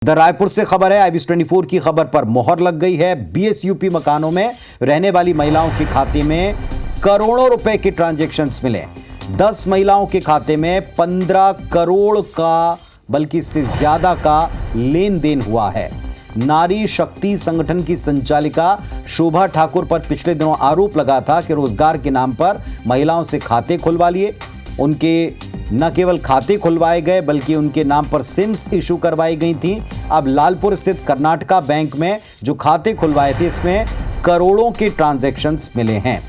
इधर रायपुर से खबर है, आईबीसी 24 की खबर पर मोहर लग गई है। बीएसयूपी मकानों में रहने वाली महिलाओं के खाते में करोड़ों रुपए के ट्रांजैक्शंस मिले। 10 महिलाओं के खाते में 15 करोड़ का बल्कि इससे ज्यादा का लेन देन हुआ है। नारी शक्ति संगठन की संचालिका शोभा ठाकुर पर पिछले दिनों आरोप लगा था कि रोजगार के नाम पर महिलाओं से खाते खुलवा लिए। उनके न केवल खाते खुलवाए गए बल्कि उनके नाम पर सिम्स इशू करवाई गई थी। अब लालपुर स्थित कर्नाटका बैंक में जो खाते खुलवाए थे इसमें करोड़ों के ट्रांजैक्शंस मिले हैं।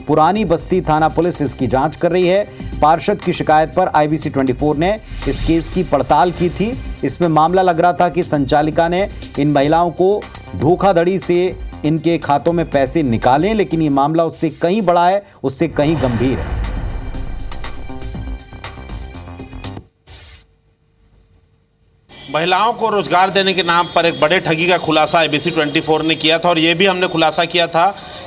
पुरानी बस्ती थाना पुलिस इसकी जांच कर रही है। पार्षद की शिकायत पर आईबीसी 24 ने इस केस की पड़ताल की थी। इसमें मामला लग रहा था कि संचालिका ने इन महिलाओं को धोखाधड़ी से इनके खातों में पैसे निकाले, लेकिन ये मामला उससे कहीं बड़ा है, उससे कहीं गंभीर है। महिलाओं को रोजगार देने के नाम पर एक बड़े ठगी का खुलासा आईबीसी 24 ने किया था और ये भी हमने खुलासा किया था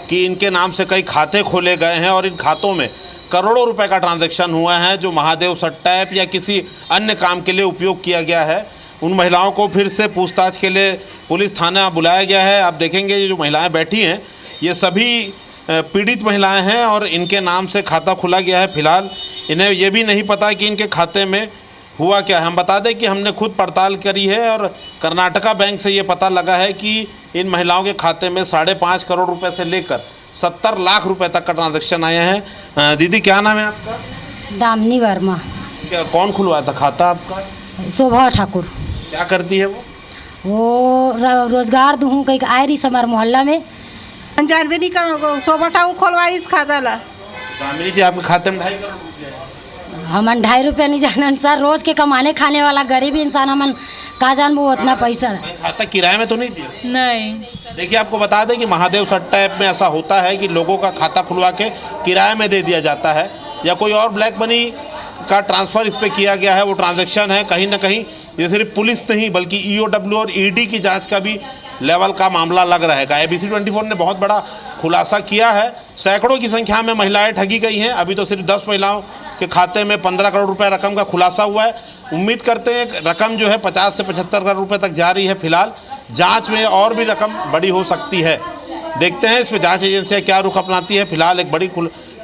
कि इनके नाम से कई खाते खोले गए हैं और इन खातों में करोड़ों रुपए का ट्रांजैक्शन हुआ है जो महादेव सट्टा ऐप या किसी अन्य काम के लिए उपयोग किया गया है। उन महिलाओं को फिर से पूछताछ के लिए पुलिस थाना बुलाया गया है। आप देखेंगे ये जो महिलाएँ बैठी हैं ये सभी पीड़ित महिलाएँ हैं और इनके नाम से खाता खुला गया है। फिलहाल इन्हें ये भी नहीं पता कि इनके खाते में हुआ क्या है। हम बता दें कि हमने खुद पड़ताल करी है और कर्नाटका बैंक से ये पता लगा है कि इन महिलाओं के खाते में 5.5 करोड़ रुपए से लेकर 70 लाख रुपए तक का ट्रांजैक्शन आए हैं। दीदी क्या नाम है आपका? दामिनी वर्मा। क्या कौन खुलवाया था खाता आपका? शोभा ठाकुर। क्या करती है वो रोजगार दूँ कहीं आए रही हमारे मोहल्ला में। अनजान भी नहीं करो, शोभा ठाकुर खोलवाई इस खाता ला। दामिनी जी आपके खाते में 2.5 करोड़ रुपया है। हमन 2.5 रुपया नहीं जानन सर, रोज के कमाने खाने वाला गरीब इंसान हमन का जान वो उतना पैसा। खाता किराए में तो नहीं दिया? नहीं। देखिए आपको बता दें कि महादेव सट्टा ऐप में ऐसा होता है कि लोगों का खाता खुलवा के किराए में दे दिया जाता है या कोई और ब्लैक मनी का ट्रांसफ़र इस पर किया गया है, वो ट्रांजैक्शन है। कहीं ना कहीं ये सिर्फ पुलिस नहीं बल्कि ईओडब्ल्यू और ईडी की जांच का भी लेवल का मामला लग रहेगा। आईबीसी 24 ने बहुत बड़ा खुलासा किया है। सैकड़ों की संख्या में महिलाएं ठगी गई हैं। अभी तो सिर्फ 10 महिलाओं के खाते में 15 करोड़ रुपए रकम का खुलासा हुआ है। उम्मीद करते हैं रकम जो है 50 से 75 करोड़ रुपए तक जा रही है। फिलहाल जांच में और भी रकम बड़ी हो सकती है। देखते हैं इसमें जांच एजेंसियां क्या रुख अपनाती है। फिलहाल एक बड़ी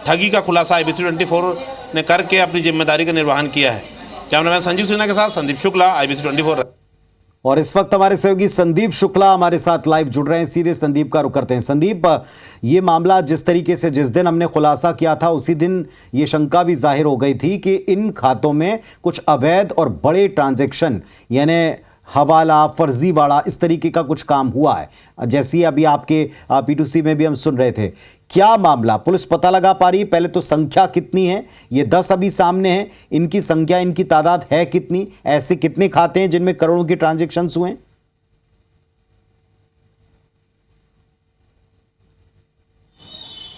ठगी का खुलासा आईबीसी 24 ने करके अपनी जिम्मेदारी का निर्वहन किया है। कैमरामैन संजीव सिन्हा के साथ संदीप शुक्ला, आईबीसी 24। और इस वक्त हमारे सहयोगी संदीप शुक्ला हमारे साथ लाइव जुड़ रहे हैं। सीधे संदीप का रुख करते हैं। संदीप, ये मामला जिस तरीके से जिस दिन हमने खुलासा किया था उसी दिन ये शंका भी जाहिर हो गई थी कि इन खातों में कुछ अवैध और बड़े ट्रांजैक्शन यानी हवाला, फर्जीवाड़ा, इस तरीके का कुछ काम हुआ है, जैसी अभी आपके P2C में भी हम सुन रहे थे। क्या मामला पुलिस पता लगा पा रही है? पहले तो संख्या कितनी है? ये 10 अभी सामने हैं, इनकी संख्या, इनकी तादाद है कितनी? ऐसे कितने खाते हैं जिनमें करोड़ों के ट्रांजैक्शंस हुए हैं?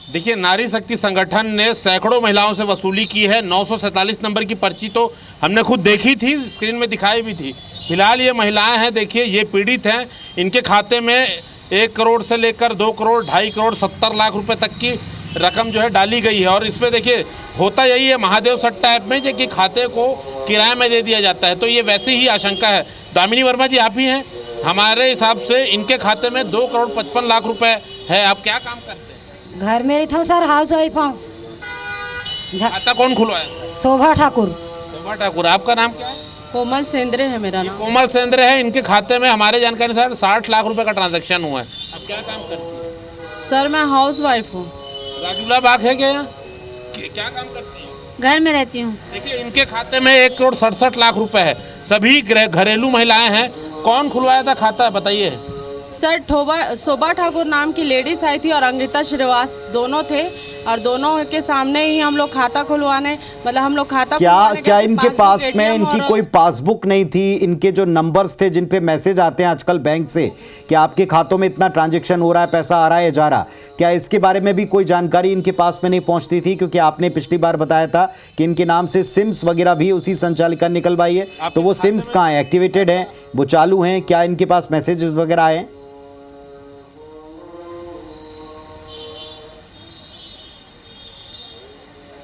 देखिए, नारी शक्ति संगठन ने सैकड़ों महिलाओं से वसूली की है। 947 नंबर की पर्ची तो हमने खुद देखी थी, स्क्रीन में दिखाई भी थी। फिलहाल ये महिलाएं हैं, देखिए ये पीड़ित हैं। इनके खाते में 1 करोड़ से लेकर 2 करोड़, 2.5 करोड़, 70 लाख रुपए तक की रकम जो है डाली गई है। और इसमें देखिए होता यही है महादेव सट्टा ऐप में कि खाते को किराए में दे दिया जाता है, तो ये वैसी ही आशंका है। दामिनी वर्मा जी आप ही हैं। हमारे हिसाब से इनके खाते में 2 करोड़ 55 लाख रुपये है। आप क्या काम करते हैं? घर में रहता हूँ सर, हाउस वाइफ हूँ। खाता कौन खुलवाया? शोभा ठाकुर। शोभा ठाकुर। आपका नाम क्या है? कोमल सेंद्रे है मेरा नाम। कोमल सेंद्रे है। इनके खाते में हमारे जानकारी सर 60 लाख रुपए का ट्रांजैक्शन हुआ है। अब क्या काम करती है? सर मैं हाउस वाइफ हूँ। राजूला बाग है क्या? क्या काम करती है? घर में रहती हूँ। देखिए इनके खाते में 1 करोड़ 67 लाख रुपए है। सभी घरेलू महिलाएं हैं। कौन खुलवाया था खाता बताइए? सर शोभा ठाकुर नाम की लेडीज आई थी और अंकिता श्रीवास दोनों थे और दोनों के सामने ही हम लोग खाता खुलवाने, मतलब हम लोग खाता क्या इनके पास में इनकी कोई पासबुक नहीं थी? इनके जो नंबर्स थे जिन पे मैसेज आते हैं आजकल बैंक से कि आपके खातों में इतना ट्रांजैक्शन हो रहा है, पैसा आ रहा है, जा रहा, क्या इसके बारे में भी कोई जानकारी इनके पास में नहीं पहुंचती थी? क्योंकि आपने पिछली बार बताया था कि इनके नाम से सिम्स वगैरह भी उसी संचालिका निकलवाई है, तो वो सिम्स कहाँ है? एक्टिवेटेड है, वो चालू हैं? क्या इनके पास मैसेजेस वगैरह आए?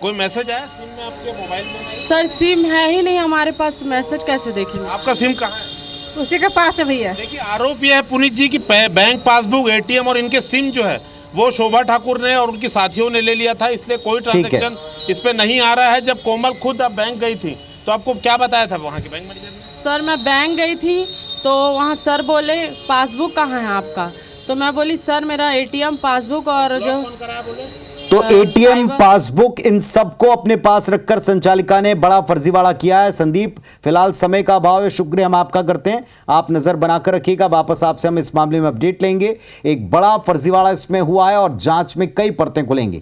कोई मैसेज आया सिम में आपके मोबाइल में? सर सिम है ही नहीं हमारे पास, तो मैसेज कैसे देखेंगे? आपका सिम कहाँ है? उसी के पास है भैया। देखिए आरोप यह है पुनीत जी कि बैंक पासबुक, एटीएम और इनके सिम जो है वो शोभा ठाकुर ने और उनकी साथियों ने ले लिया था, इसलिए कोई ट्रांजैक्शन इस पे नहीं आ रहा है। जब कोमल खुद अब बैंक गई थी तो आपको क्या बताया था वहाँ के बैंक मैनेजर ने? सर मैं बैंक गई थी तो वहाँ सर बोले पासबुक कहाँ है आपका, तो मैं बोली सर मेरा एटीएम पासबुक और जो कौन कराया बोले? तो एटीएम पासबुक इन सबको अपने पास रखकर संचालिका ने बड़ा फर्जीवाड़ा किया है। संदीप, फिलहाल समय का अभाव है, शुक्रिया हम आपका करते हैं। आप नजर बनाकर रखिएगा, वापस आपसे हम इस मामले में अपडेट लेंगे। एक बड़ा फर्जीवाड़ा इसमें हुआ है और जांच में कई परतें खुलेंगी।